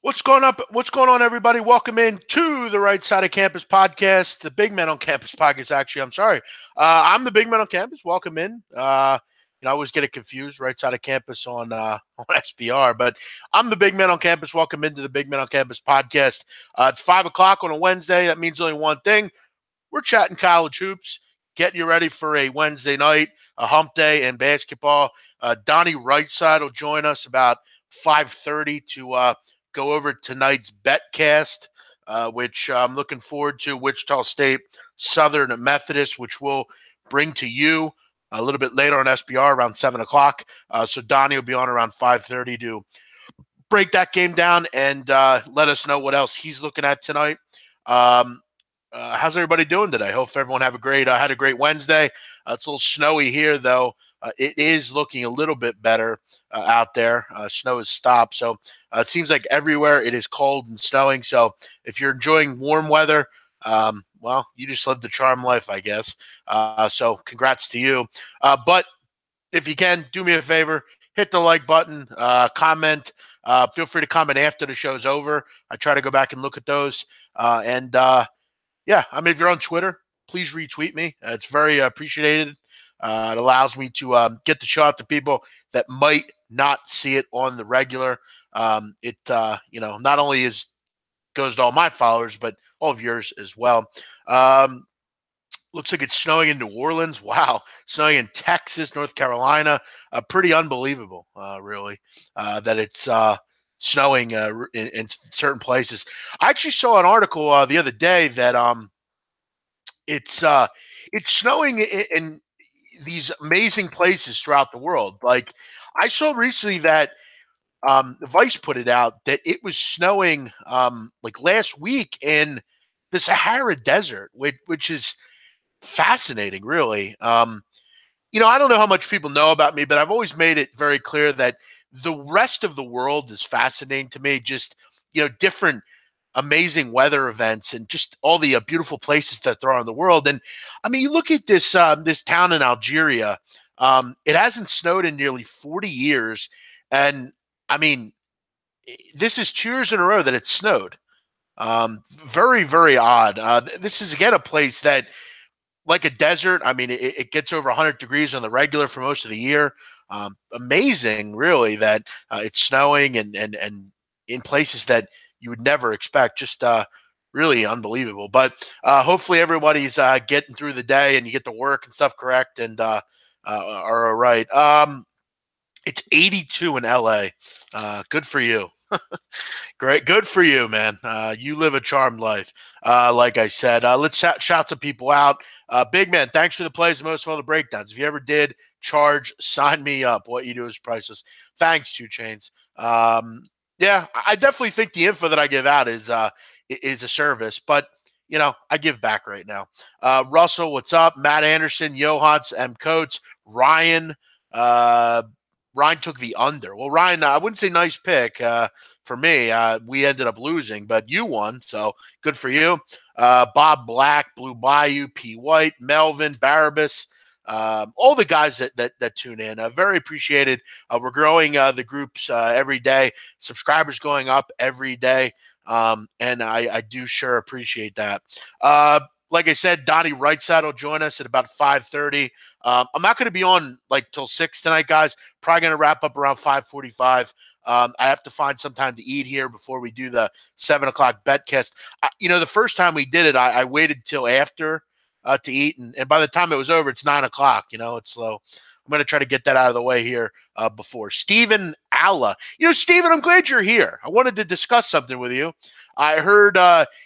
What's going up? What's going on, everybody? Welcome in to the Right Side of Campus podcast, the Big Men on Campus podcast. Actually, I'm sorry. I'm the Big Men on Campus. Welcome in. I always get it confused. Right Side of Campus on on SBR, but I'm the Big Men on Campus. Welcome into the Big Men on Campus podcast. It's 5 o'clock on a Wednesday. That means only one thing: we're chatting college hoops, getting you ready for a Wednesday night, a hump day, and basketball. Donnie Rightside will join us about 5:30 to go over tonight's betcast, which I'm looking forward to. Wichita State, Southern Methodist, which we'll bring to you a little bit later on SBR around 7 o'clock. So Donnie will be on around 5:30 to break that game down and let us know what else he's looking at tonight. How's everybody doing today? Hope everyone had a great Wednesday. It's a little snowy here, though. It is looking a little bit better out there. Snow has stopped, so it seems like everywhere it is cold and snowing. So if you're enjoying warm weather, well, you just lived the charm life, I guess. So congrats to you. But if you can, do me a favor, hit the like button, comment. Feel free to comment after the show's over. I try to go back and look at those. Yeah, I mean, if you're on Twitter, please retweet me. It's very appreciated. It allows me to get the show out to people that might not see it on the regular. It not only goes to all my followers, but all of yours as well. Looks like it's snowing in New Orleans. Wow, snowing in Texas, North Carolina. Pretty unbelievable, really, that it's snowing in certain places. I actually saw an article the other day that it's snowing in these amazing places throughout the world. Like I saw recently that Vice put it out that it was snowing like last week in the Sahara Desert, which is fascinating, really. I don't know how much people know about me, but I've always made it very clear that the rest of the world is fascinating to me. Just, different amazing weather events and just all the beautiful places that there are in the world. And I mean, you look at this town in Algeria. It hasn't snowed in nearly 40 years. And I mean, this is 2 years in a row that it snowed. Very, very odd. This is, again, a place that, like a desert, I mean, it gets over 100 degrees on the regular for most of the year. Amazing, really, that it's snowing and in places that you would never expect. Just really unbelievable. But hopefully everybody's getting through the day and you get to work and stuff correct and are all right. It's 82 in LA. Good for you. Great. Good for you, man. You live a charmed life. Like I said, let's shout some people out. Big man, thanks for the plays, most of all the breakdowns. If you ever did charge, sign me up. What you do is priceless. Thanks, 2 Chains. Yeah, I definitely think the info that I give out is a service, but I give back right now. Russell, what's up? Matt Anderson, Johans, M. Coates, Ryan. Ryan took the under. Well, Ryan, I wouldn't say nice pick for me. We ended up losing, but you won, so good for you. Bob Black, Blue Bayou, P. White, Melvin, Barabbas, all the guys that tune in. Very appreciated. We're growing the groups every day. Subscribers going up every day, and I do sure appreciate that. Like I said, Donnie Rightside will join us at about 5:30. I'm not going to be on like till 6 tonight, guys. Probably going to wrap up around 5:45. I have to find some time to eat here before we do the 7 o'clock betcast. The first time we did it, I waited till after to eat, and by the time it was over, it's 9 o'clock. It's slow. I'm going to try to get that out of the way here before. Stephen Alla. Stephen, I'm glad you're here. I wanted to discuss something with you. I heard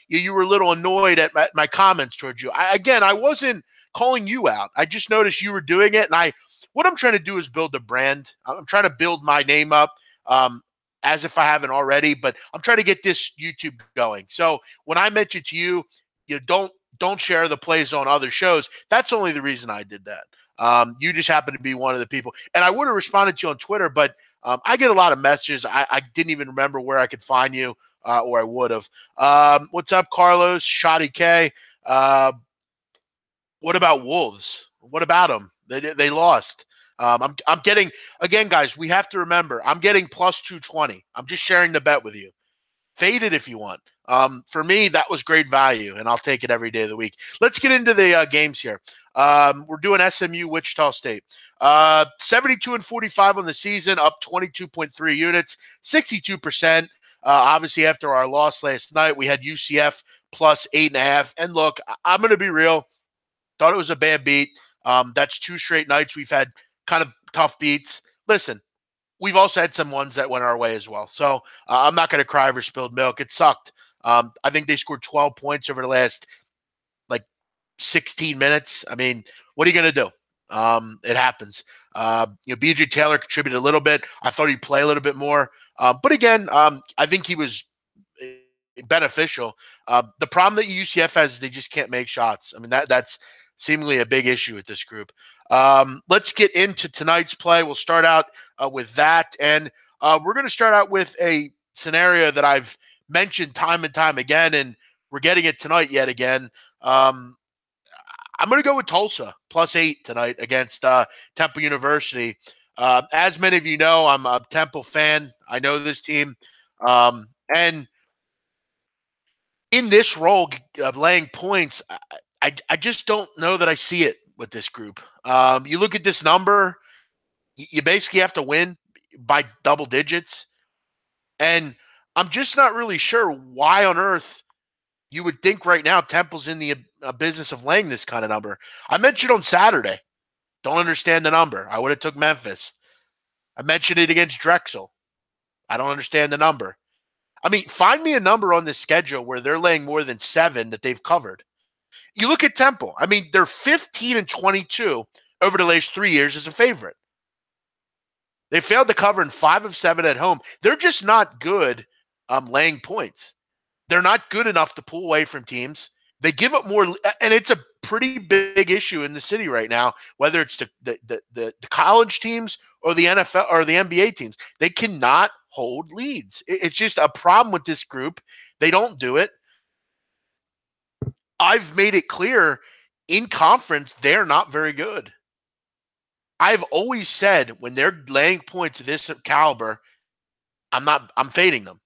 you were a little annoyed at my comments towards you. I wasn't calling you out. I just noticed you were doing it, and what I'm trying to do is build a brand. I'm trying to build my name up as if I haven't already, but I'm trying to get this YouTube going. So when I mentioned to you, don't share the plays on other shows. That's only the reason I did that. You just happen to be one of the people, and I would have responded to you on Twitter, but I get a lot of messages. I didn't even remember where I could find you. Or I would have. What's up, Carlos? Shoddy K. What about Wolves? What about them? They lost. I'm getting, again, guys, we have to remember, I'm getting plus 220. I'm just sharing the bet with you. Fade it if you want. For me, that was great value, and I'll take it every day of the week. Let's get into the games here. We're doing SMU Wichita State. 72-45 on the season, up 22.3 units, 62%. Obviously, after our loss last night, we had UCF plus 8.5. And look, I'm going to be real. Thought it was a bad beat. That's 2 straight nights we've had kind of tough beats. Listen, we've also had some ones that went our way as well. So I'm not going to cry over spilled milk. It sucked. I think they scored 12 points over the last like 16 minutes. I mean, what are you going to do? It happens. BJ Taylor contributed a little bit. I thought he'd play a little bit more. But again, I think he was beneficial. The problem that UCF has is they just can't make shots. I mean, that's seemingly a big issue with this group. Let's get into tonight's play. We'll start out with that. And we're going to start out with a scenario that I've mentioned time and time again, and we're getting it tonight yet again. I'm going to go with Tulsa plus 8 tonight against Temple University. As many of you know, I'm a Temple fan. I know this team. And in this role of laying points, I just don't know that I see it with this group. You look at this number, you basically have to win by double digits. And I'm just not really sure why on earth you would think right now Temple's in the business of laying this kind of number. I mentioned on Saturday, don't understand the number. I would have took Memphis. I mentioned it against Drexel. I don't understand the number. I mean, find me a number on this schedule where they're laying more than 7 that they've covered. You look at Temple. I mean, they're 15-22 over the last 3 years as a favorite. They failed to cover in 5 of 7 at home. They're just not good laying points. They're not good enough to pull away from teams. They give up more, and it's a pretty big issue in the city right now, whether it's the college teams or the NFL or the NBA teams. They cannot hold leads. It's just a problem with this group. They don't do it. I've made it clear in conference, they're not very good. I've always said when they're laying points of this caliber, I'm fading them.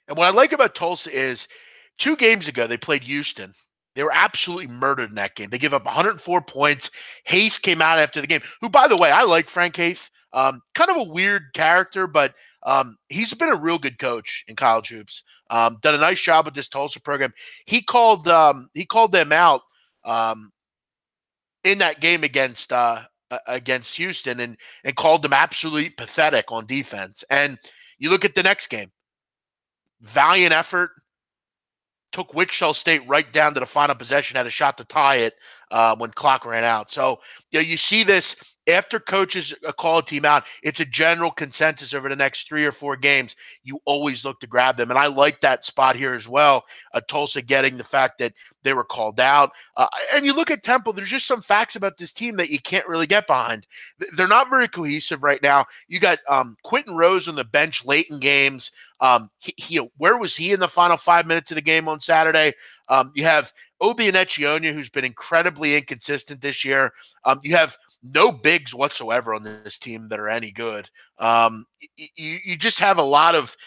And what I like about Tulsa is 2 games ago, they played Houston. They were absolutely murdered in that game. They give up 104 points. Haith came out after the game, who, by the way, I like Frank Haith. Kind of a weird character, but he's been a real good coach in college hoops. Done a nice job with this Tulsa program. He called them out in that game against Houston and called them absolutely pathetic on defense. And you look at the next game, valiant effort, took Wichita State right down to the final possession, had a shot to tie it when clock ran out. So you see this after coaches call a team out, it's a general consensus over the next 3 or 4 games. You always look to grab them. And I like that spot here as well. Tulsa getting the fact that they were called out. And you look at Temple, there's just some facts about this team that you can't really get behind. They're not very cohesive right now. You got Quentin Rose on the bench late in games. Where was he in the final 5 minutes of the game on Saturday? You have Obi Anechionya, who's been incredibly inconsistent this year. You have no bigs whatsoever on this team that are any good. You just have a lot of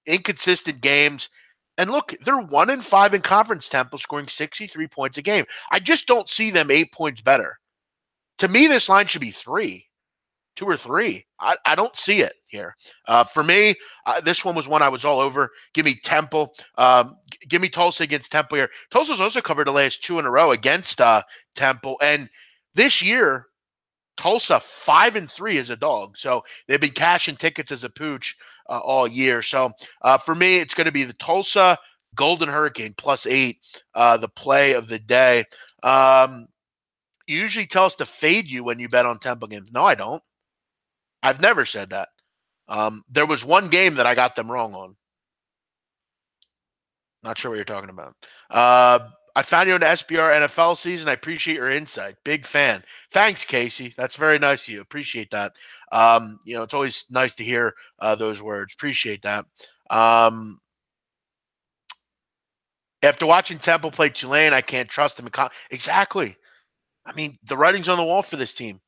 inconsistent games. And look, they're 1-5 in conference, Temple, scoring 63 points a game. I just don't see them 8 points better. To me, this line should be 3. 2 or 3. I don't see it here. For me, this one was one I was all over. Give me Temple. Give me Tulsa against Temple here. Tulsa's also covered the last 2 in a row against Temple. And this year, Tulsa 5-3 as a dog. So they've been cashing tickets as a pooch all year. So for me, it's going to be the Tulsa Golden Hurricane plus 8, the play of the day. You usually tell us to fade you when you bet on Temple games. No, I don't. I've never said that. There was one game that I got them wrong on. Not sure what you're talking about. I found you in the SBR NFL season. I appreciate your insight. Big fan. Thanks, Casey. That's very nice of you. Appreciate that. It's always nice to hear those words. Appreciate that. After watching Temple play Tulane, I can't trust them. Exactly. I mean, the writing's on the wall for this team.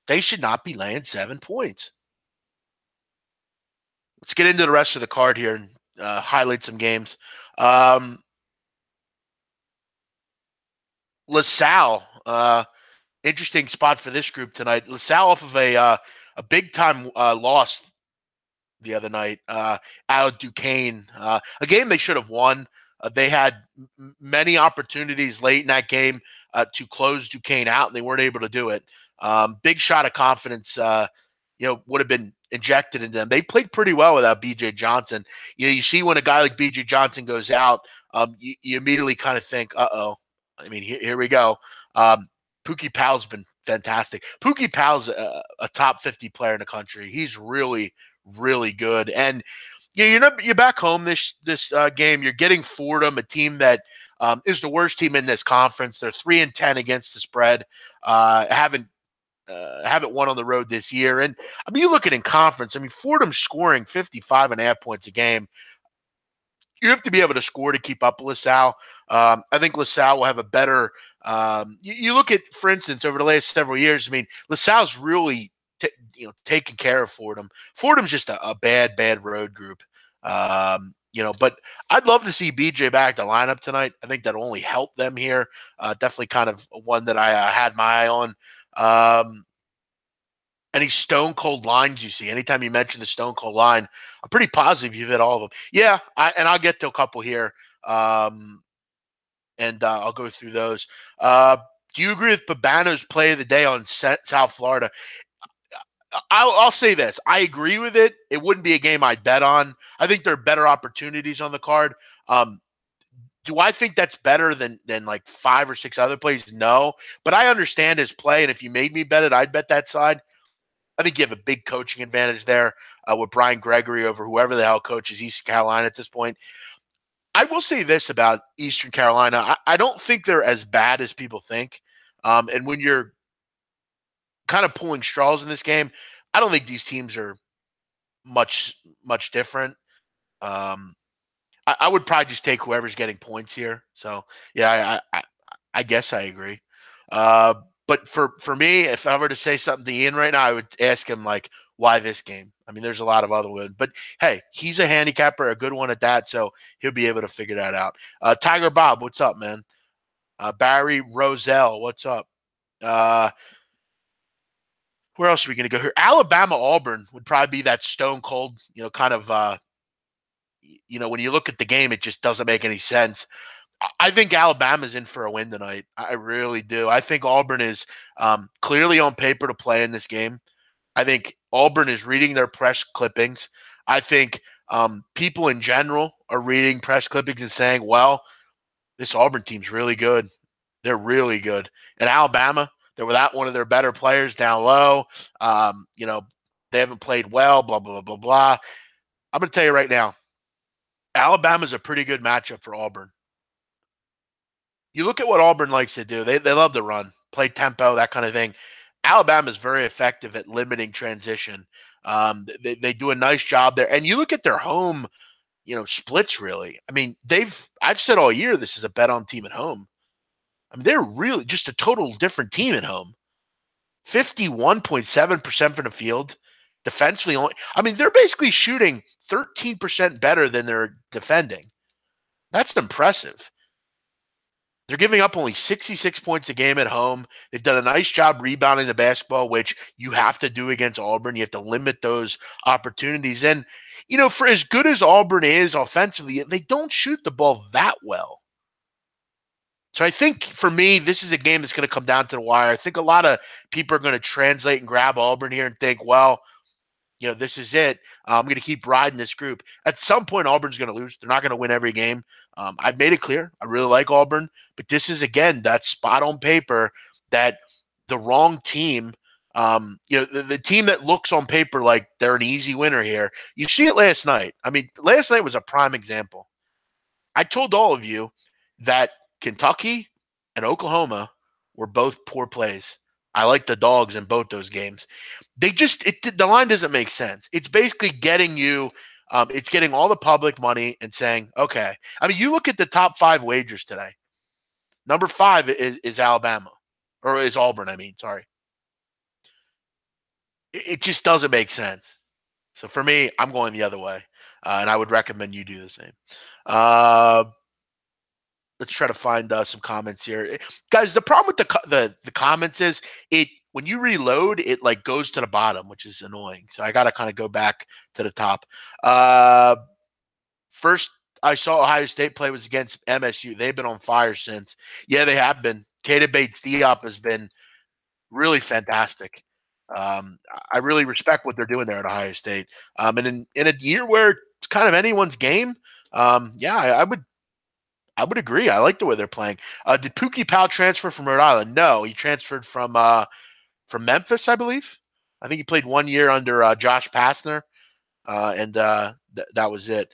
They should not be laying 7 points. Let's get into the rest of the card here and highlight some games. Um, LaSalle, interesting spot for this group tonight. LaSalle off of a big time loss the other night out of Duquesne, a game they should have won. They had many opportunities late in that game to close Duquesne out, and they weren't able to do it. Big shot of confidence, would have been injected into them. They played pretty well without B.J. Johnson. You see when a guy like B.J. Johnson goes out, you immediately kind of think, uh-oh. I mean, here we go. Pookie Powell's been fantastic. Pookie Powell's a top 50 player in the country. He's really, really good. And you're back home this game. You're getting Fordham, a team that is the worst team in this conference. They're 3-10 against the spread. Haven't won on the road this year. And I mean, you look at in conference. I mean, Fordham's scoring 55.5 points a game. You have to be able to score to keep up with LaSalle. I think LaSalle will have a better. You look at, for instance, over the last several years. I mean, LaSalle's really taking care of Fordham. Fordham's just a bad road group. But I'd love to see BJ back to lineup tonight. I think that'll only help them here. Definitely kind of one that I had my eye on. Any stone cold lines you see? Anytime you mention the stone cold line, I'm pretty positive you've hit all of them. Yeah, I'll get to a couple here, and I'll go through those. Do you agree with Babano's play of the day on South Florida? I'll say this. I agree with it. It wouldn't be a game I'd bet on. I think there are better opportunities on the card. Do I think that's better than like 5 or 6 other plays? No. But I understand his play, and if you made me bet it, I'd bet that side. I think you have a big coaching advantage there with Brian Gregory over whoever the hell coaches Eastern Carolina at this point. I will say this about Eastern Carolina. I don't think they're as bad as people think. And when you're kind of pulling straws in this game, I don't think these teams are much different. I would probably just take whoever's getting points here. So, yeah, I guess I agree. But for me, if I were to say something to Ian right now, I would ask him, like, why this game? I mean, there's a lot of other ones. But, hey, he's a handicapper, a good one at that, so he'll be able to figure that out. Tiger Bob, what's up, man? Barry Roselle, what's up? Where else are we going to go here? Alabama Auburn would probably be that stone cold, kind of, when you look at the game, it just doesn't make any sense. I think Alabama's in for a win tonight. I really do. I think Auburn is clearly on paper to play in this game. I think Auburn is reading their press clippings. I think people in general are reading press clippings and saying, well, this Auburn team's really good. They're really good. And Alabama, they're without one of their better players down low. They haven't played well, blah, blah, blah, blah, blah. I'm going to tell you right now, Alabama's a pretty good matchup for Auburn. You look at what Auburn likes to do. They love to run, play tempo, that kind of thing. Alabama is very effective at limiting transition. They do a nice job there. And you look at their home, splits really. I mean, I've said all year this is a bet on team at home. I mean, they're really just a total different team at home. 51.7% from the field. Defensively only. I mean, they're basically shooting 13% better than they're defending. That's impressive. They're giving up only 66 points a game at home. They've done a nice job rebounding the basketball, which you have to do against Auburn. You have to limit those opportunities. And, for as good as Auburn is offensively, they don't shoot the ball that well. So I think for me, this is a game that's going to come down to the wire. I think a lot of people are going to translate and grab Auburn here and think, well, this is it. I'm going to keep riding this group. At some point, Auburn's going to lose. They're not going to win every game. I've made it clear. I really like Auburn. But this is, again, that spot on paper that the wrong team, the team that looks on paper like they're an easy winner here. You see it last night. I mean, last night was a prime example. I told all of you that Kentucky and Oklahoma were both poor plays. I like the dogs in both those games. The line doesn't make sense. It's basically getting you, it's getting all the public money and saying, okay. I mean, you look at the top 5 wagers today. Number 5 is Alabama, or is Auburn, sorry. It just doesn't make sense. So for me, I'm going the other way, and I would recommend you do the same. Uh, let's try to find some comments here, guys. The problem with the comments is it when you reload, it like goes to the bottom, which is annoying. So I got to kind of go back to the top. Uh, First I saw Ohio State play was against MSU. They've been on fire since. Yeah, they have been. Keita Bates-Diop has been really fantastic. I really respect what they're doing there at Ohio State. And in a year where it's kind of anyone's game, yeah, I would agree. I like the way they're playing. Did Pookie Powell transfer from Rhode Island? No, he transferred from Memphis, I believe. I think he played 1 year under Josh Pastner, and that was it.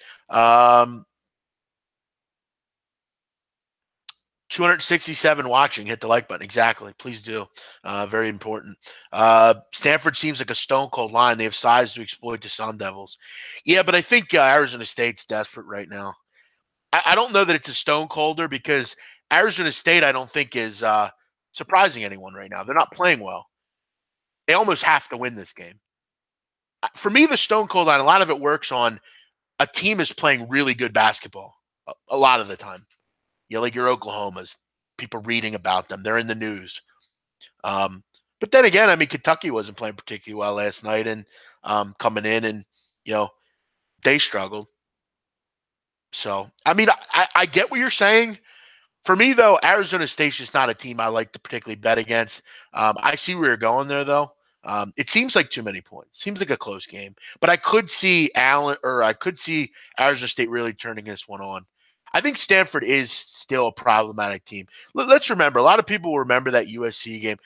267 watching. Hit the like button. Exactly. Please do. Very important. Stanford seems like a stone cold line. They have size to exploit the Sun Devils. Yeah, but I think Arizona State's desperate right now. I don't know that it's a stone colder because Arizona State, I don't think, is surprising anyone right now. They're not playing well. They almost have to win this game. For me, the stone cold line, a lot of it works on a team is playing really good basketball a lot of the time. You know, like your Oklahomas, people reading about them. They're in the news. But then again, I mean, Kentucky wasn't playing particularly well last night and coming in and, they struggled. So, I mean, I get what you're saying. For me, though, Arizona State's just not a team I like to particularly bet against. I see where you're going there, though. It seems like too many points. Seems like a close game. But I could see Arizona State really turning this one on. I think Stanford is still a problematic team. Let's remember, a lot of people remember that USC game.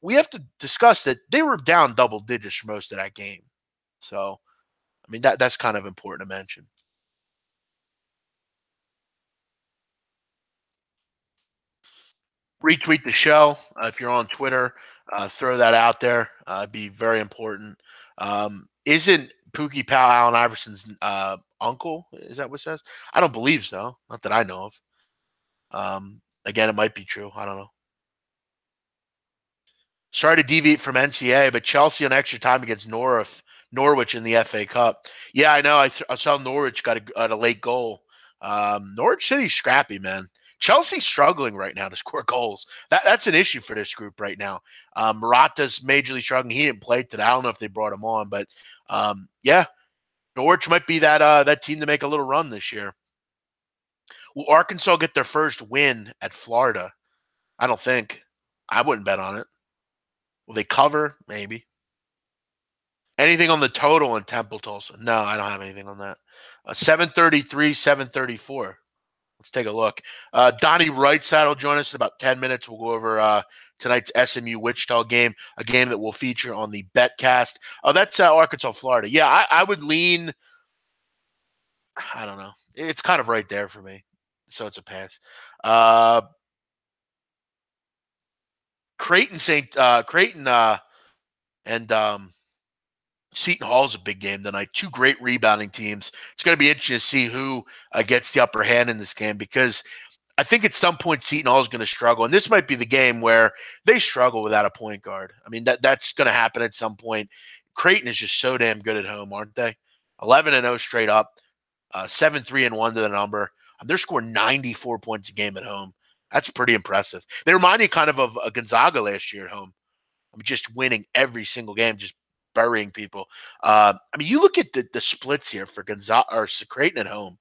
We have to discuss that they were down double digits for most of that game. So, I mean, that's kind of important to mention. Retweet the show if you're on Twitter. Throw that out there. It'd be very important. Isn't Pookie Powell Allen Iverson's uncle? Is that what it says? I don't believe so. Not that I know of. Again, it might be true. I don't know. Sorry to deviate from NCAA, but Chelsea on extra time against Norwich in the FA Cup. Yeah, I know. I saw Norwich got a late goal. Norwich City's scrappy, man. Chelsea's struggling right now to score goals. That's an issue for this group right now. Morata's majorly struggling. He didn't play today. I don't know if they brought him on, but yeah, Norwich might be that team to make a little run this year. Will Arkansas get their first win at Florida? I don't think. I wouldn't bet on it. Will they cover? Maybe. Anything on the total in Temple Tulsa? No, I don't have anything on that. 733, 734. Let's take a look. Donnie Wrightside will join us in about 10 minutes. We'll go over tonight's SMU Wichita game, a game that will feature on the BetCast. Oh, that's Arkansas, Florida. Yeah, I would lean. I don't know. It's kind of right there for me. So it's a pass. Creighton and Seton Hall is a big game tonight. Two great rebounding teams. It's going to be interesting to see who gets the upper hand in this game because I think at some point Seton Hall is going to struggle, and this might be the game where they struggle without a point guard. I mean that's going to happen at some point. Creighton is just so damn good at home, aren't they? 11-0 straight up, 7-3-1 to the number. They're scoring 94 points a game at home. That's pretty impressive. They remind me kind of Gonzaga last year at home. I mean, just winning every single game, just burying people. I mean, you look at the splits here for Gonzaga or Creighton at home.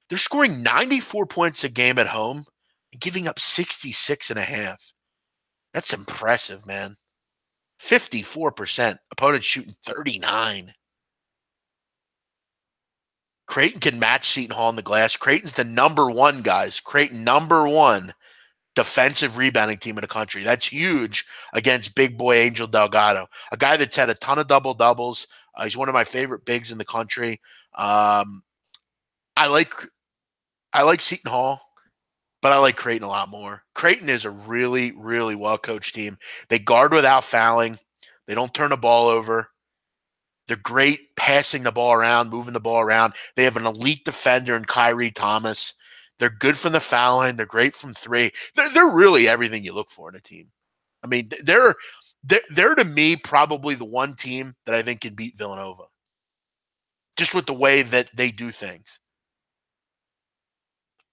They're scoring 94 points a game at home and giving up 66 and a half. That's impressive, man. 54%. Opponents shooting 39. Creighton can match Seton Hall in the glass. Creighton's the number one, guys. Creighton, number one defensive rebounding team in the country. That's huge against big boy Angel Delgado, a guy that's had a ton of double-doubles. He's one of my favorite bigs in the country. I like Seton Hall, but I like Creighton a lot more. Creighton is a really, really well-coached team. They guard without fouling. They don't turn the ball over. They're great passing the ball around, moving the ball around. They have an elite defender in Kyrie Thomas. They're good from the foul line. They're great from three. They're really everything you look for in a team. I mean, they're to me probably the one team that I think can beat Villanova. just with the way that they do things.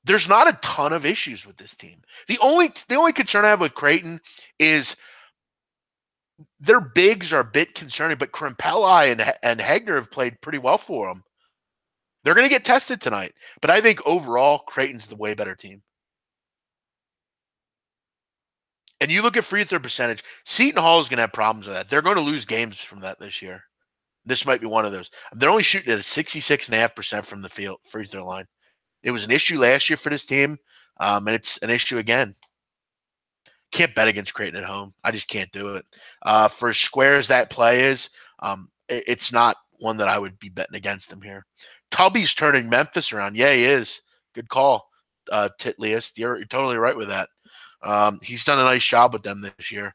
There's not a ton of issues with this team. The only concern I have with Creighton is their bigs are a bit concerning, but Krimpelli and Hegner have played pretty well for them. They're going to get tested tonight, but I think overall Creighton's the way better team. And you look at free throw percentage, Seton Hall is going to have problems with that. They're going to lose games from that this year. This might be one of those. They're only shooting at 66.5% from the field free throw line. It was an issue last year for this team, and it's an issue again. Can't bet against Creighton at home. I just can't do it. For as square as that play is, it's not one that I would be betting against them here. Tubby's turning Memphis around. Yeah, he is. Good call, Titlius. You're totally right with that. He's done a nice job with them this year.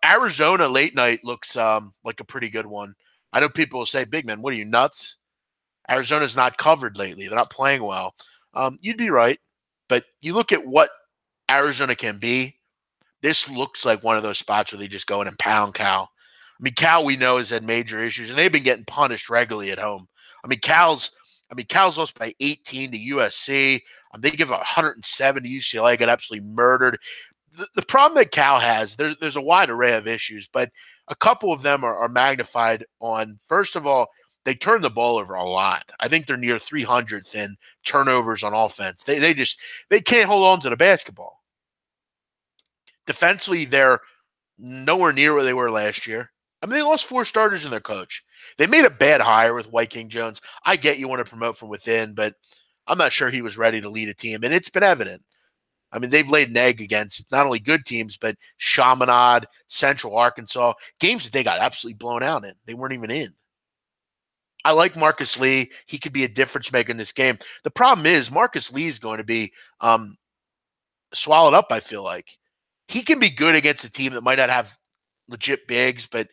Arizona late night looks like a pretty good one. I know people will say, "Big man, what are you, nuts?" Arizona's not covered lately. They're not playing well. You'd be right. But you look at what Arizona can be, this looks like one of those spots where they just go in and pound Cal. I mean, Cal, we know, has had major issues, and they've been getting punished regularly at home. Cal's lost by 18 to USC. They give 107 to UCLA, got absolutely murdered. The problem that Cal has, there's a wide array of issues, but a couple of them are magnified on, first of all, they turn the ball over a lot. I think they're near 300th in turnovers on offense. They can't hold on to the basketball. Defensively, they're nowhere near where they were last year. They lost 4 starters and their coach. They made a bad hire with White King Jones. I get you want to promote from within, but I'm not sure he was ready to lead a team, and it's been evident. They've laid an egg against not only good teams, but Chaminade, Central Arkansas, games that they got absolutely blown out in. They weren't even in. I like Marcus Lee. He could be a difference maker in this game. The problem is Marcus Lee is going to be swallowed up, I feel like. He can be good against a team that might not have legit bigs, but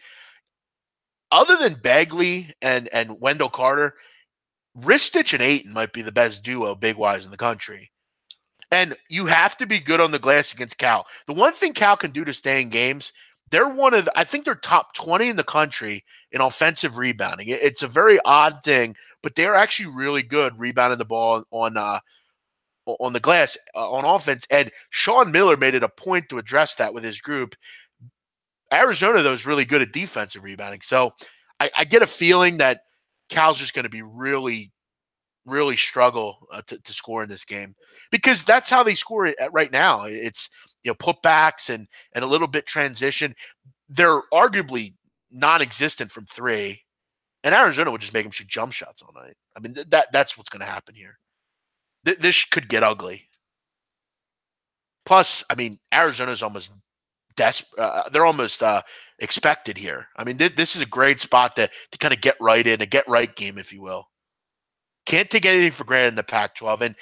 other than Bagley and Wendell Carter, Ristich and Ayton might be the best duo big-wise in the country. And you have to be good on the glass against Cal. The one thing Cal can do to stay in games, I think they're top 20 in the country in offensive rebounding. It's a very odd thing, but they're actually really good rebounding the ball on the glass on offense. And Sean Miller made it a point to address that with his group. Arizona, though, is really good at defensive rebounding. So I get a feeling that Cal's just going to be really, really struggle to score in this game, because that's how they score it right now. It's putbacks and a little bit transition. They're arguably non-existent from 3, and Arizona would just make them shoot jump shots all night. That's what's going to happen here. This could get ugly. Plus, Arizona's almost desperate. They're almost expected here. This is a great spot to kind of get right in, a get right game, if you will. Can't take anything for granted in the Pac-12. And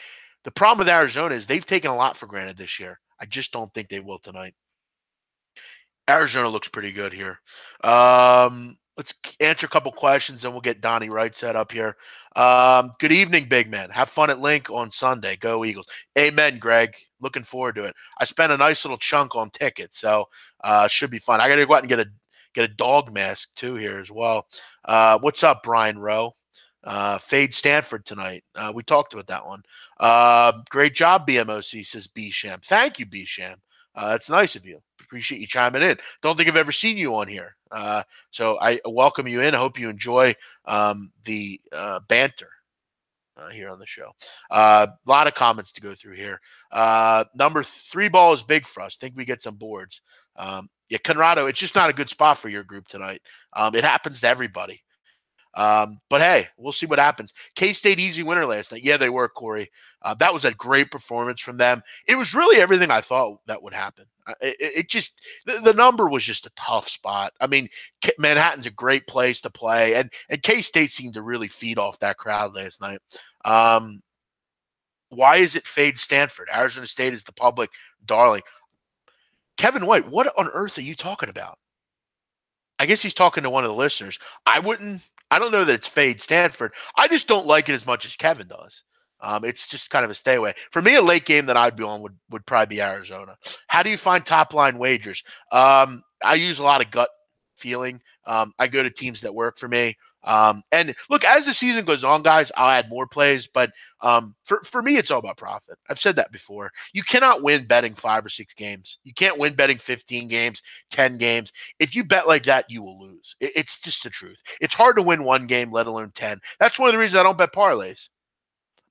the problem with Arizona is they've taken a lot for granted this year. I just don't think they will tonight. Arizona looks pretty good here. Let's answer a couple questions, and we'll get Donnie Wright set up here. Good evening, big man. Have fun at Link on Sunday. Go Eagles. Amen, Greg. Looking forward to it. I spent a nice little chunk on tickets, so should be fun. I got to go out and get a dog mask too here as well. What's up, Brian Rowe? Fade Stanford tonight. We talked about that one. Great job, BMOC, says B-Sham. Thank you, B-Sham. That's nice of you. Appreciate you chiming in. Don't think I've ever seen you on here. So I welcome you in. I hope you enjoy the banter here on the show. A lot of comments to go through here. Number 3 ball is big for us. Think we get some boards. Yeah, Conrado, it's just not a good spot for your group tonight. It happens to everybody. But hey, we'll see what happens. K-State easy winner last night. Yeah, they were, Corey. That was a great performance from them. It was really everything I thought that would happen. The number was just a tough spot. Manhattan's a great place to play, and K-State seemed to really feed off that crowd last night. Why is it fade Stanford? Arizona State is the public darling. Kevin White, what on earth are you talking about? I guess he's talking to one of the listeners. I don't know that it's fade Stanford. I just don't like it as much as Kevin does. It's just kind of a stay away. For me, a late game that I'd be on would probably be Arizona. How do you find top line wagers? I use a lot of gut feeling. I go to teams that work for me. And look, as the season goes on, guys, I'll add more plays. But for me, it's all about profit. I've said that before. You cannot win betting 5 or 6 games. You can't win betting 15 games, 10 games. If you bet like that, you will lose. It's just the truth. It's hard to win 1 game, let alone 10. That's one of the reasons I don't bet parlays.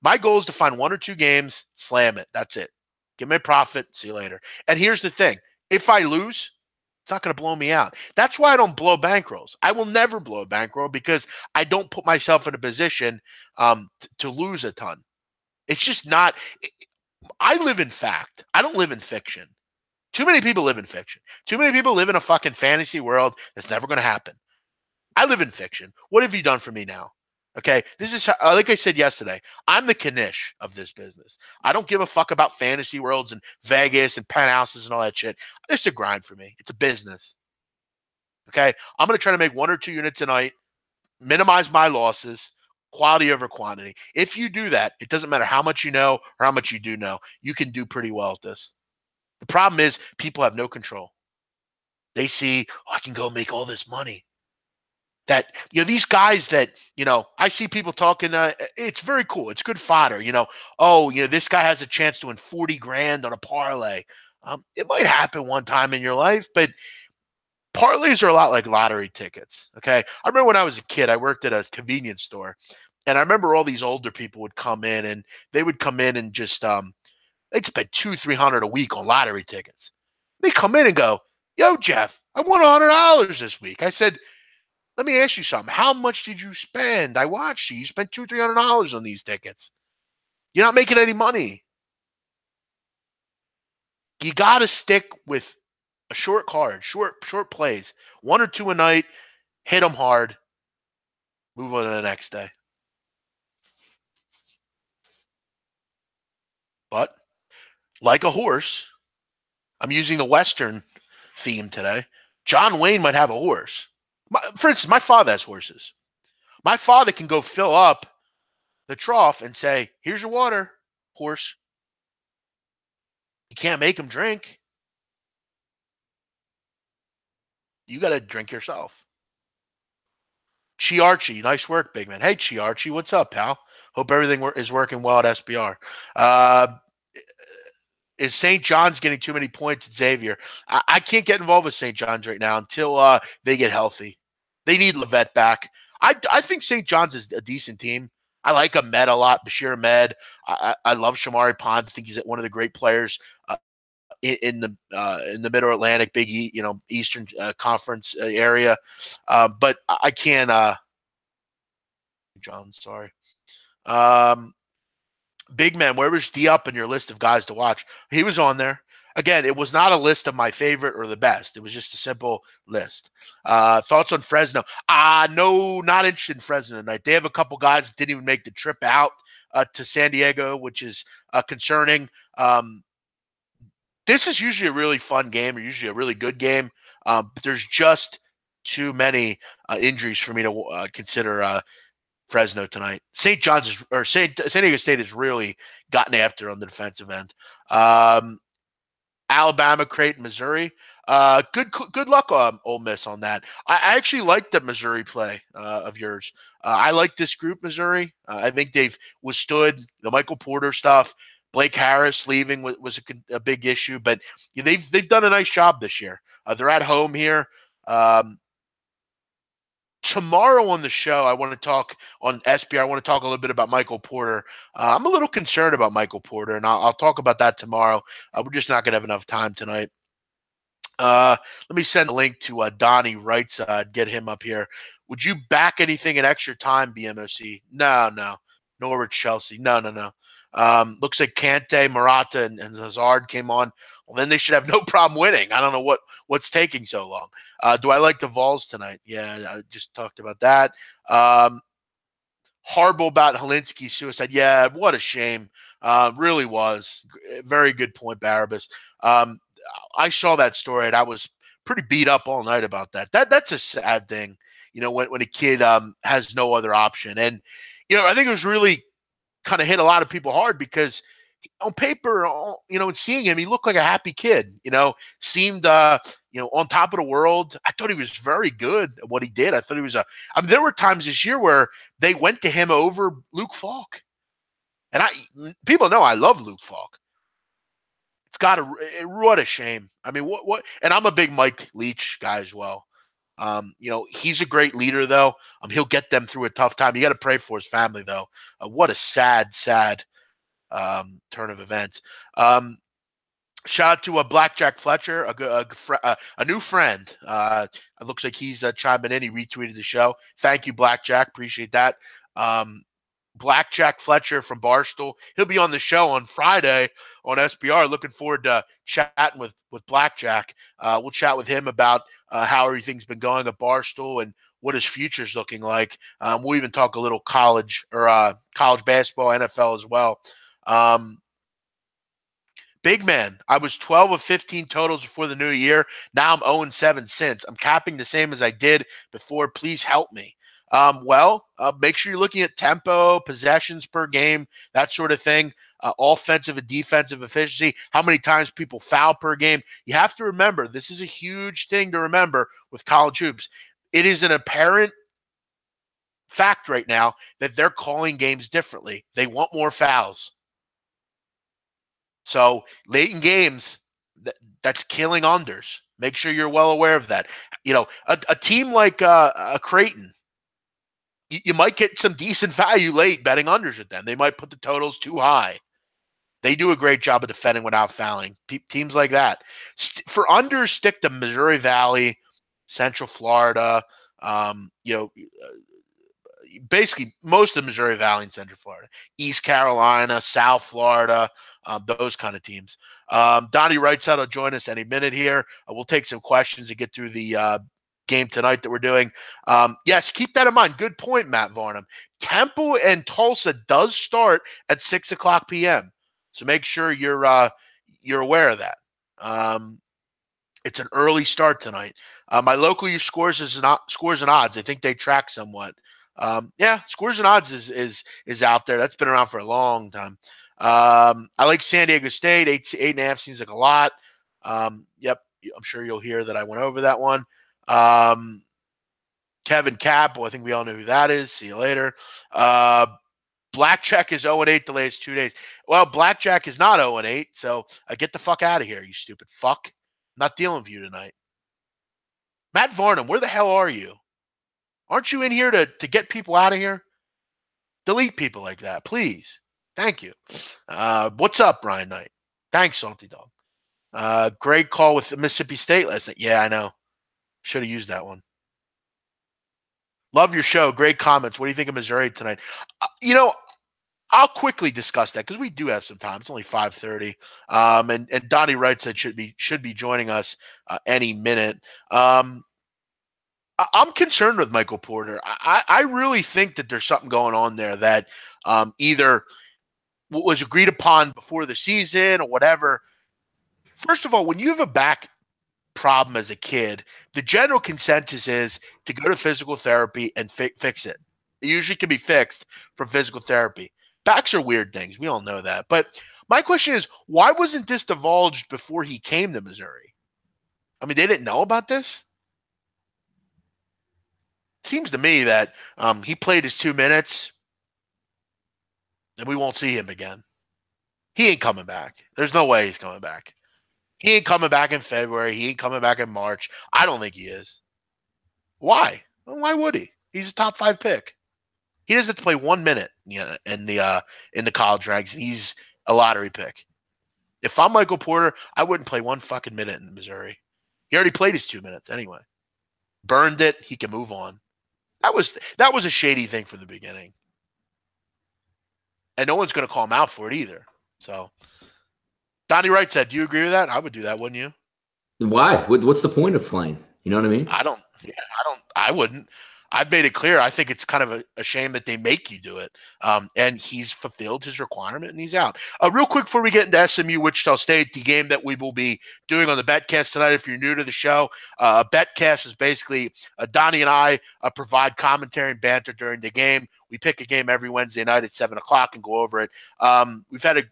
My goal is to find 1 or 2 games, slam it. That's it. Give me a profit. See you later. And here's the thing. If I lose, it's not going to blow me out. That's why I don't blow bankrolls. I will never blow a bankroll because I don't put myself in a position to lose a ton. It's just not. I live in fact. I don't live in fiction. Too many people live in fiction. Too many people live in a fucking fantasy world that's never going to happen. I live in fiction. What have you done for me now? Okay, this is like I said yesterday. I'm the Kanish of this business. I don't give a fuck about fantasy worlds and Vegas and penthouses and all that shit. It's a grind for me. It's a business. Okay, I'm going to try to make 1 or 2 units a night, minimize my losses, quality over quantity. If you do that, it doesn't matter how much you know or how much you do know. You can do pretty well at this. The problem is people have no control. They see, oh, I can go make all this money. That, these guys that, I see people talking, it's very cool. It's good fodder, this guy has a chance to win 40 grand on a parlay. It might happen one time in your life, but parlays are a lot like lottery tickets. Okay. I remember when I was a kid, I worked at a convenience store, and I remember all these older people would come in, and they would come in and just, they'd spend $200-300 a week on lottery tickets. They come in and go, yo, Jeff, I won $100 this week. I said, let me ask you something. How much did you spend? I watched you. You spent $200-300 on these tickets. You're not making any money. You got to stick with a short card, short plays, 1 or 2 a night, hit them hard, move on to the next day. But like a horse, I'm using the Western theme today. John Wayne might have a horse. For instance, my father has horses. My father can go fill up the trough and say, here's your water, horse. You can't make him drink. You got to drink yourself. Chiarchi, nice work, big man. Hey, Chiarchi, what's up, pal? Hope everything is working well at SBR. Is St. John's getting too many points at Xavier? I can't get involved with St. John's right now until they get healthy. They need Levette back. I think St. John's is a decent team. I like Ahmed a lot, Bashir Ahmed. I love Shamari Pons. I think he's one of the great players in the Middle Atlantic, Big Eastern Conference area. But I can't. John, sorry. Big man, where was Diop in your list of guys to watch? He was on there. Again, it was not a list of my favorite or the best. It was just a simple list. Thoughts on Fresno? No, not interested in Fresno tonight. They have a couple guys that didn't even make the trip out to San Diego, which is concerning. This is usually a really fun game, or usually a really good game. But there's just too many injuries for me to consider Fresno tonight. St. John's San Diego State has really gotten after on the defensive end. Alabama, Creighton, Missouri. Good luck on Ole Miss on that. I actually like the Missouri play of yours. I like this group, Missouri. I think they've withstood the Michael Porter stuff. Blake Harris leaving was a big issue, but they've done a nice job this year. They're at home here. Tomorrow on the show, I want to talk on SBR. I want to talk a little bit about Michael Porter. I'm a little concerned about Michael Porter, and I'll talk about that tomorrow. We're just not going to have enough time tonight. Let me send a link to Donnie Rightside, get him up here. Would you back anything in extra time, BMOC? No. Norwich, Chelsea. No. Looks like Kante, Morata, and Hazard came on. Well, then they should have no problem winning. I don't know what's taking so long. Do I like the Vols tonight? Yeah, I just talked about that. Horrible about Helinski's suicide. Yeah, what a shame. Really was. Very good point, Barabbas. I saw that story, and I was pretty beat up all night about that. That's a sad thing, when a kid has no other option. And, I think it was really kind of hit a lot of people hard because on paper, and seeing him, he looked like a happy kid, seemed on top of the world. I thought he was very good at what he did. I thought he was there were times this year where they went to him over Luke Falk. And people know I love Luke Falk. What a shame. I mean, what? And I'm a big Mike Leach guy as well. He's a great leader, though. He'll get them through a tough time. You got to pray for his family, though. What a sad turn of events. Shout out to Blackjack Fletcher, a new friend. It looks like he's chiming in. He retweeted the show. Thank you, Blackjack. Appreciate that. Blackjack Fletcher from Barstool. He'll be on the show on Friday on SBR. Looking forward to chatting with Blackjack. We'll chat with him about how everything's been going at Barstool and what his future's looking like. We'll even talk a little college basketball, NFL as well. Big man, I was 12 of 15 totals before the new year. Now I'm 0-7 since. I'm capping the same as I did before. Please help me. Make sure you're looking at tempo, possessions per game, that sort of thing, offensive and defensive efficiency, how many times people foul per game. You have to remember, this is a huge thing to remember with college hoops. It is an apparent fact right now that they're calling games differently. They want more fouls. So late in games, that's killing unders. Make sure you're well aware of that. A team like a Creighton, you might get some decent value late betting unders with them. They might put the totals too high. They do a great job of defending without fouling. Teams like that. For unders, stick to Missouri Valley, Central Florida, basically most of Missouri Valley and Central Florida, East Carolina, South Florida, those kind of teams. Donnie Wrightside will join us any minute here. We'll take some questions to get through the game tonight that we're doing. Yes, keep that in mind. Good point, Matt Varnum. Temple and Tulsa does start at 6:00 p.m. So make sure you're aware of that. It's an early start tonight. My local use scores and odds. I think they track somewhat. Scores and odds is out there. That's been around for a long time. I like San Diego State. 8.5 seems like a lot. Yep. I'm sure you'll hear that I went over that one. Kevin Capp. Well, I think we all know who that is. See you later. Blackjack is 0-8 the last 2 days. Well, Blackjack is not 0-8. So get the fuck out of here, you stupid fuck. I'm not dealing with you tonight. Matt Varnum, where the hell are you? Aren't you in here to get people out of here? Delete people like that, please. Thank you. What's up, Brian Knight? Thanks, Salty Dog. Great call with Mississippi State last night. Yeah, I know. Should have used that one. Love your show. Great comments. What do you think of Missouri tonight? I'll quickly discuss that because we do have some time. It's only 5:30. And Donnie Wright said should be joining us any minute. I'm concerned with Michael Porter. I really think that there's something going on there that either was agreed upon before the season or whatever. First of all, when you have a back problem as a kid, the general consensus is to go to physical therapy and fix it. It usually can be fixed from physical therapy. Backs are weird things. We all know that. But my question is, why wasn't this divulged before he came to Missouri? I mean, they didn't know about this? Seems to me that he played his 2 minutes and we won't see him again. He ain't coming back. There's no way he's coming back. He ain't coming back in February. He ain't coming back in March. I don't think he is. Why? Well, why would he? He's a top 5 pick. He doesn't have to play 1 minute in the college ranks. He's a lottery pick. If I'm Michael Porter, I wouldn't play 1 fucking minute in Missouri. He already played his 2 minutes anyway. Burned it. He can move on. That was a shady thing from the beginning. And no one's going to call him out for it either. So Donnie Wright said, do you agree with that? I would do that, wouldn't you? Why? What's the point of playing? You know what I mean? I wouldn't. I've made it clear. I think it's kind of a shame that they make you do it. And he's fulfilled his requirement and he's out. Real quick before we get into SMU Wichita State, the game that we will be doing on the Betcast tonight. If you're new to the show, Betcast is basically Donnie and I provide commentary and banter during the game. We pick a game every Wednesday night at 7:00 and go over it. We've had a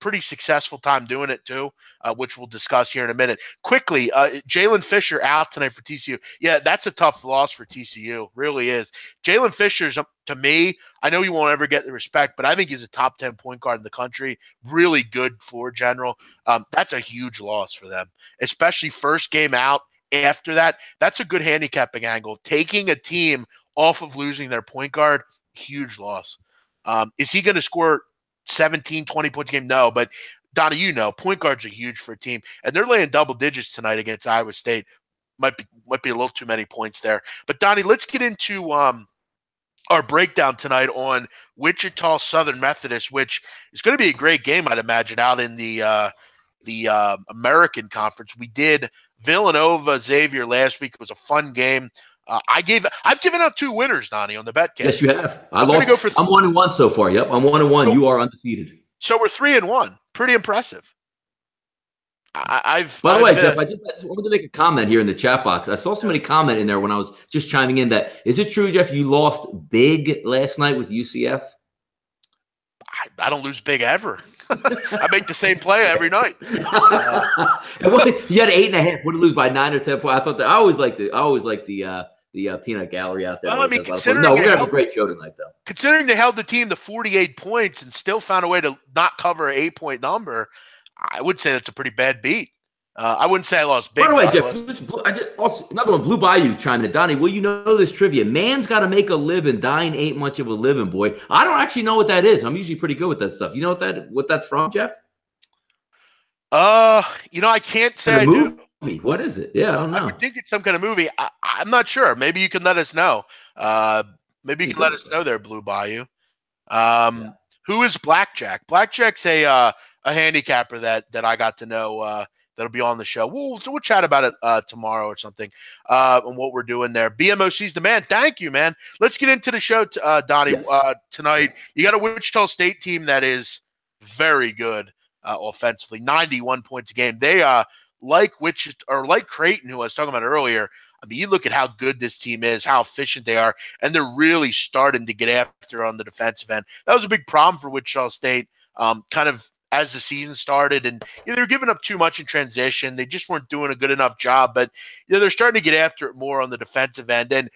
pretty successful time doing it too, which we'll discuss here in a minute. Quickly, Jalen Fisher out tonight for TCU. Yeah, that's a tough loss for TCU. Really is. Jalen Fisher's, to me, I know he won't ever get the respect, but I think he's a top 10 point guard in the country. Really good floor general. That's a huge loss for them, especially first game out. After that, that's a good handicapping angle. Taking a team off of losing their point guard, huge loss. Is he going to score 17, 20 points a game? No, but Donnie, point guards are huge for a team, and they're laying double digits tonight against Iowa State. Might be a little too many points there. But Donnie, let's get into our breakdown tonight on Wichita Southern Methodist, which is going to be a great game, I'd imagine, out in the American Conference. We did Villanova Xavier last week. It was a fun game. I've given out 2 winners, Donnie, on the bet cast. Yes, you have. I'm 1-1 so far. Yep, I'm 1-1. You are undefeated. So we're 3-1. Pretty impressive. By the way, Jeff, I just wanted to make a comment here in the chat box. I saw somebody comment in there when I was just chiming in that, is it true, Jeff, you lost big last night with UCF? I don't lose big ever. I make the same play every night. You had 8.5. Would lose by 9 or 10 points. I thought that I always like the peanut gallery out there. Well, I mean, we're gonna have a great show tonight, though. Considering they held the team to 48 points and still found a way to not cover an 8-point number, I would say that's a pretty bad beat. I wouldn't say I lost big. By the way, Jeff, another one, Blue Bayou chiming in. Donnie, well, you know this trivia. Man's got to make a living. Dying ain't much of a living, boy. I don't actually know what that is. I'm usually pretty good with that stuff. You know what that's from, Jeff? I can't say I do. What is it? Yeah, I don't know. I would think it's some kind of movie. I'm not sure. Maybe you can let us know. Maybe you can let us know there, Blue Bayou. Who is Blackjack? Blackjack's a handicapper that I got to know that'll be on the show. We'll chat about it tomorrow or something and what we're doing there. BMOC's the man. Thank you, man. Let's get into the show, Donnie. Yes. Tonight, you got a Wichita State team that is very good offensively, 91 points a game. They like Creighton, who I was talking about earlier. I mean, you look at how good this team is, how efficient they are, and they're really starting to get after on the defensive end. That was a big problem for Wichita State, kind of as the season started, and they're giving up too much in transition. They just weren't doing a good enough job, but they're starting to get after it more on the defensive end. And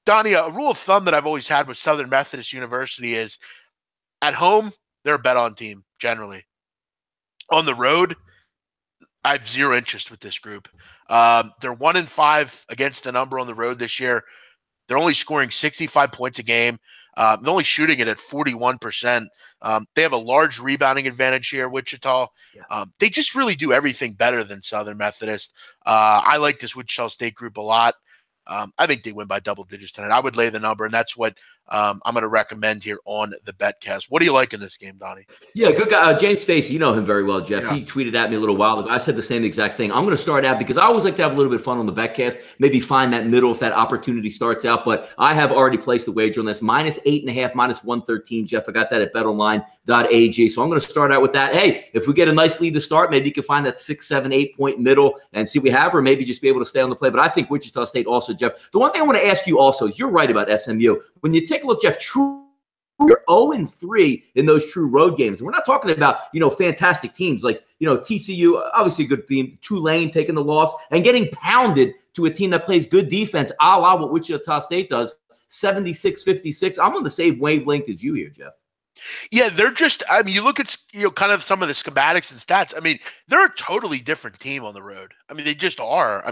Donnie, a rule of thumb that I've always had with Southern Methodist University is at home, they're a bet-on team, generally. On the road, I have zero interest with this group. They're 1-5 against the number on the road this year. They're only scoring 65 points a game. They're only shooting it at 41%. They have a large rebounding advantage here, Wichita. Yeah. They just really do everything better than Southern Methodist. I like this Wichita State group a lot. I think they win by double digits tonight. I would lay the number, and that's what I'm going to recommend here on the BetCast. What do you like in this game, Donnie? Yeah, good guy. James Stacy, you know him very well, Jeff. Yeah. He tweeted at me a little while ago. I said the same exact thing. I'm going to start out because I always like to have a little bit of fun on the BetCast, maybe find that middle if that opportunity starts out. But I have already placed the wager on this. -8.5, -113, Jeff. I got that at betonline.ag. So I'm going to start out with that. Hey, if we get a nice lead to start, maybe you can find that 6, 7, 8 point middle and see what we have, or maybe just be able to stay on the play. But I think Wichita State also, Jeff. The one thing I want to ask you also is you're right about SMU. When you take a look, Jeff, you're 0-3 in those true road games. And we're not talking about, fantastic teams like, TCU, obviously a good team, Tulane taking the loss and getting pounded to a team that plays good defense, a la what Wichita State does, 76-56. I'm on the same wavelength as you here, Jeff. Yeah, they're just, you look at, kind of some of the schematics and stats. They're a totally different team on the road. They just are.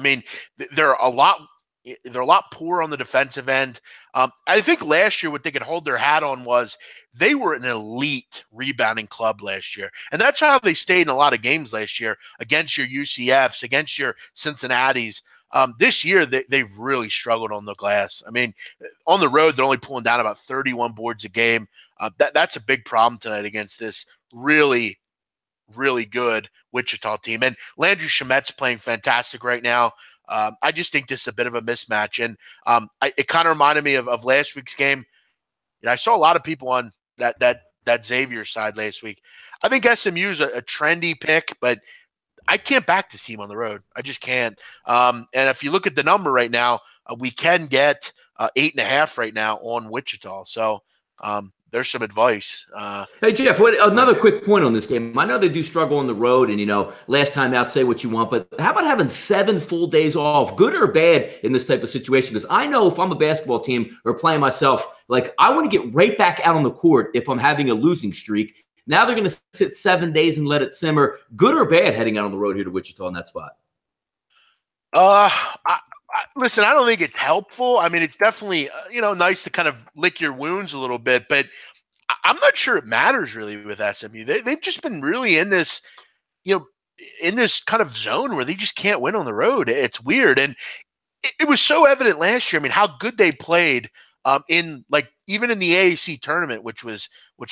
They're a lot poor on the defensive end. I think last year what they could hold their hat on was they were an elite rebounding club last year. And that's how they stayed in a lot of games last year against your UCFs, against your Cincinnatis. This year, they've really struggled on the glass. On the road, they're only pulling down about 31 boards a game. That's a big problem tonight against this really, really good Wichita team. And Landry Shamet's playing fantastic right now. I just think this is a bit of a mismatch. And it kind of reminded me of last week's game. I saw a lot of people on that Xavier side last week. I think SMU is a trendy pick, but I can't back this team on the road. I just can't. And if you look at the number right now, we can get 8.5 right now on Wichita. So there's some advice. Hey, Jeff, another quick point on this game. I know they do struggle on the road, and, last time out, say what you want, but how about having 7 full days off, good or bad, in this type of situation? Because I know if I'm a basketball team or playing myself, like, I want to get right back out on the court if I'm having a losing streak. Now they're going to sit 7 days and let it simmer. Good or bad heading out on the road here to Wichita in that spot? Listen, I don't think it's helpful. I mean, it's definitely, nice to kind of lick your wounds a little bit, but I'm not sure it matters really with SMU. They've just been really in this, in this kind of zone where they just can't win on the road. It's weird. And it was so evident last year. I mean, how good they played in even in the AAC tournament, which was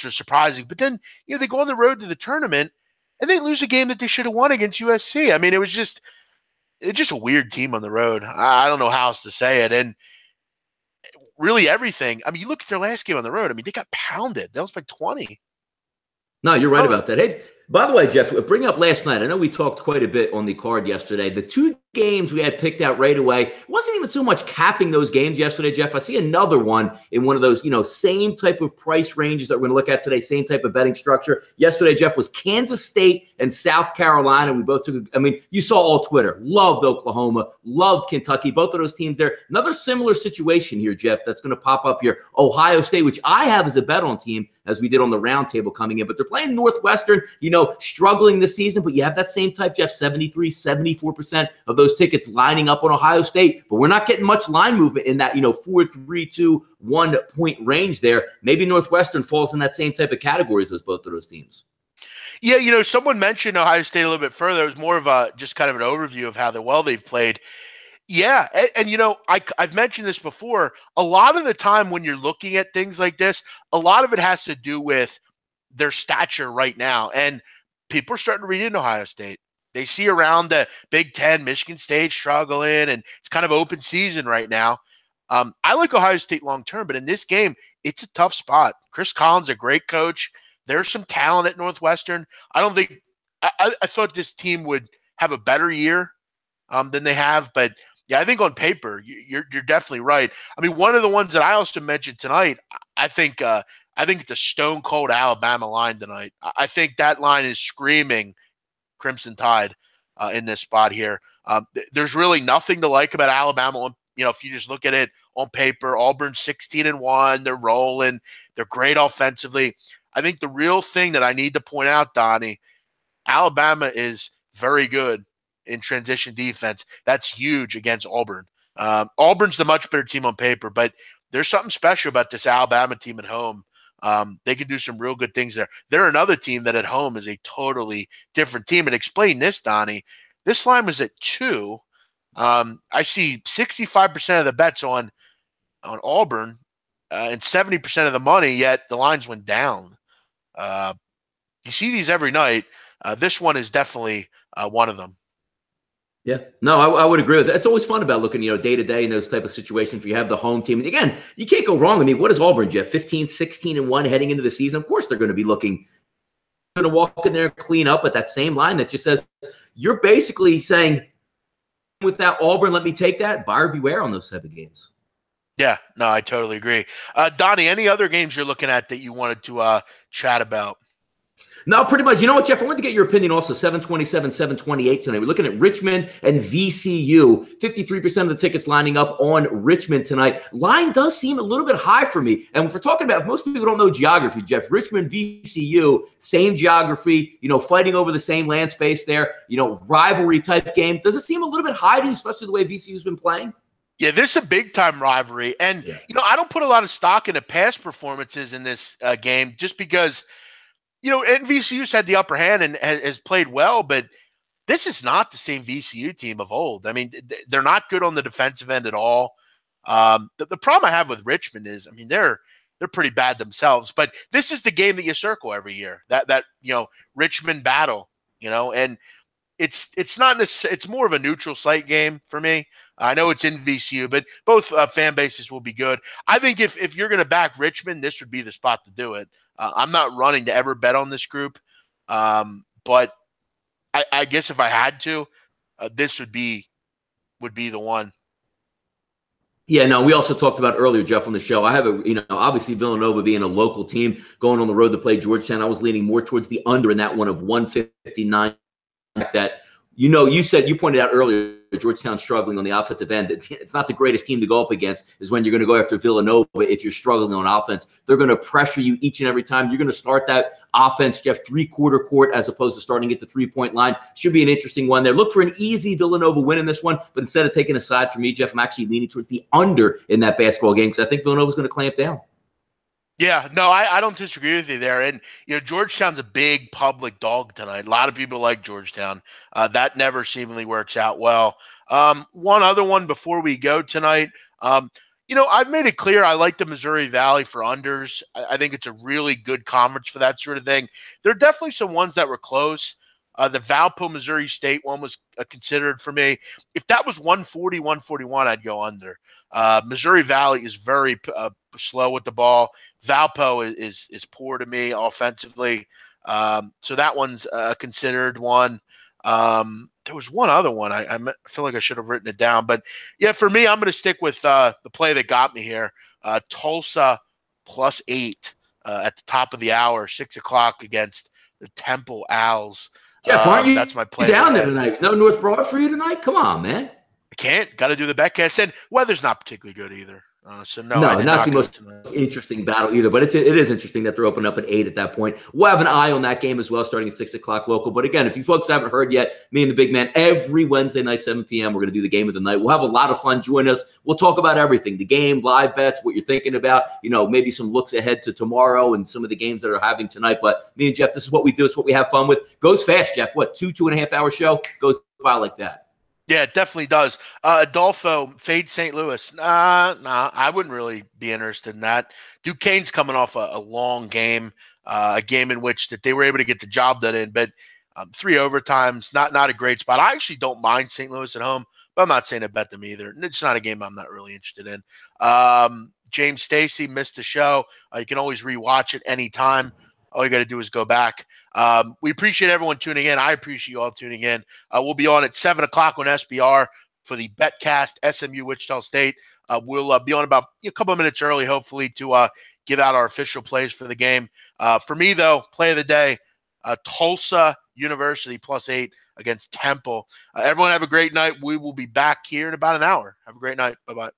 surprising. But then, they go on the road to the tournament and they lose a game that they should have won against USC. I mean, it's just a weird team on the road. I don't know how else to say it. And really everything. I mean, you look at their last game on the road. I mean, they got pounded. That was by 20. No, you're right about that. Hey, by the way, Jeff, bring up last night. I know we talked quite a bit on the card yesterday. The 2 games we had picked out right away. It wasn't even so much capping those games yesterday, Jeff. I see another one in one of those, same type of price ranges that we're going to look at today, same type of betting structure. Yesterday, Jeff, was Kansas State and South Carolina. We both took, you saw all Twitter. Loved Oklahoma, loved Kentucky. Both of those teams there. Another similar situation here, Jeff, that's going to pop up here. Ohio State, which I have as a bet on team, as we did on the roundtable coming in. But they're playing Northwestern, struggling this season. But you have that same type, Jeff, 73, 74% of those tickets lining up on Ohio State, but we're not getting much line movement in that, 4, 3, 2, 1 point range there. Maybe Northwestern falls in that same type of categories as both of those teams. Yeah, someone mentioned Ohio State a little bit further. It was more of just kind of an overview of how well they've played. Yeah, and I've mentioned this before. A lot of the time when you're looking at things like this, a lot of it has to do with their stature right now, and people are starting to read into Ohio State. They see around the Big Ten, Michigan State struggling, and it's kind of open season right now. I like Ohio State long-term, but in this game, it's a tough spot. Chris Collins, a great coach. There's some talent at Northwestern. I thought this team would have a better year than they have, but yeah, I think on paper, you're definitely right. I mean, one of the ones that I also mentioned tonight, I think it's a stone cold Alabama line tonight. I think that line is screaming Crimson Tide in this spot here. There's really nothing to like about Alabama. If you just look at it on paper, Auburn's 16-1. They're rolling. They're great offensively. I think the real thing that I need to point out, Donnie, Alabama is very good in transition defense. That's huge against Auburn. Auburn's the much better team on paper, but there's something special about this Alabama team at home. They can do some real good things there. They're another team that at home is a totally different team. And explain this, Donnie. This line was at 2. I see 65% of the bets on Auburn and 70% of the money, yet the lines went down. You see these every night. This one is definitely one of them. Yeah, no, I would agree with that. It's always fun about looking, day to day in those type of situations where you have the home team. And again, you can't go wrong. I mean, what is Auburn, Jeff? 15, 16-1 heading into the season. Of course, they're going to be looking, going to walk in there and clean up at that same line that just says, you're basically saying, without Auburn, let me take that. Buyer beware on those type of games. Yeah, no, I totally agree. Donnie, any other games you're looking at that you wanted to chat about? No, pretty much. You know what, Jeff? I wanted to get your opinion also. 727, 728 tonight. We're looking at Richmond and VCU. 53% of the tickets lining up on Richmond tonight. Line does seem a little bit high for me. And if we're talking about, most people don't know geography, Jeff. Richmond, VCU, same geography, fighting over the same land space there, rivalry type game. Does it seem a little bit high to you, especially the way VCU's been playing? Yeah, this is a big-time rivalry. And, I don't put a lot of stock into past performances in this game just because – VCU's had the upper hand and has played well, but this is not the same VCU team of old. I mean, they're not good on the defensive end at all. The problem I have with Richmond is, they're pretty bad themselves, but this is the game that you circle every year, that Richmond battle, and it's not it's more of a neutral site game for me. I know it's in VCU, but both fan bases will be good. I think if you're going to back Richmond, this would be the spot to do it. I'm not running to ever bet on this group, but I guess if I had to, this would be the one. Yeah, no, we also talked about earlier, Jeff, on the show. I have obviously Villanova being a local team going on the road to play Georgetown. I was leaning more towards the under in that one of 159. That, you pointed out earlier, Georgetown struggling on the offensive end. It's not the greatest team to go up against is when you're going to go after Villanova. If you're struggling on offense, they're going to pressure you each and every time. You're going to start that offense, Jeff, three-quarter court as opposed to starting at the three-point line. Should be an interesting one there. Look for an easy Villanova win in this one, but instead of taking a side for me, Jeff, I'm actually leaning towards the under in that basketball game because I think Villanova's going to clamp down. Yeah, no, I don't disagree with you there. And, Georgetown's a big public dog tonight. A lot of people like Georgetown. That never seemingly works out well. One other one before we go tonight. I've made it clear I like the Missouri Valley for unders. I think it's a really good conference for that sort of thing. There are definitely some ones that were close. The Valpo, Missouri State one was considered for me. If that was 140, 141, I'd go under. Missouri Valley is very slow with the ball. Valpo is poor to me offensively. So that one's a considered one. There was one other one. I feel like I should have written it down. But, yeah, for me, I'm going to stick with the play that got me here. Tulsa +8 at the top of the hour, 6 o'clock against the Temple Owls. Jeff, aren't you that's my play down there tonight? No North Broad for you tonight? Come on, man. I can't. Got to do the betcast. And weather's not particularly good either. So, no, not the most interesting battle either. But it is interesting that they're opening up at 8 at that point. We'll have an eye on that game as well, starting at 6 o'clock local. But again, if you folks haven't heard yet, me and the big man, every Wednesday night, 7 p.m., we're going to do the game of the night. We'll have a lot of fun. Join us. We'll talk about everything, the game, live bets, what you're thinking about, maybe some looks ahead to tomorrow and some of the games that are having tonight. But me and Jeff, this is what we do. It's what we have fun with. Goes fast, Jeff. What, 2.5 hour show? Goes by like that. Yeah, it definitely does. Adolfo, fade St. Louis. Nah, I wouldn't really be interested in that. Duquesne's coming off a long game, a game in which that they were able to get the job done in, but 3 overtimes, not a great spot. I actually don't mind St. Louis at home, but I'm not saying to bet them either. It's not a game I'm not really interested in. James Stacy missed the show. You can always rewatch it anytime. All you got to do is go back. We appreciate everyone tuning in. I appreciate you all tuning in. We'll be on at 7 o'clock on SBR for the BetCast SMU Wichita State. We'll be on about a couple of minutes early, hopefully, to give out our official plays for the game. For me, though, play of the day, Tulsa University +8 against Temple. Everyone have a great night. We will be back here in about an hour. Have a great night. Bye-bye.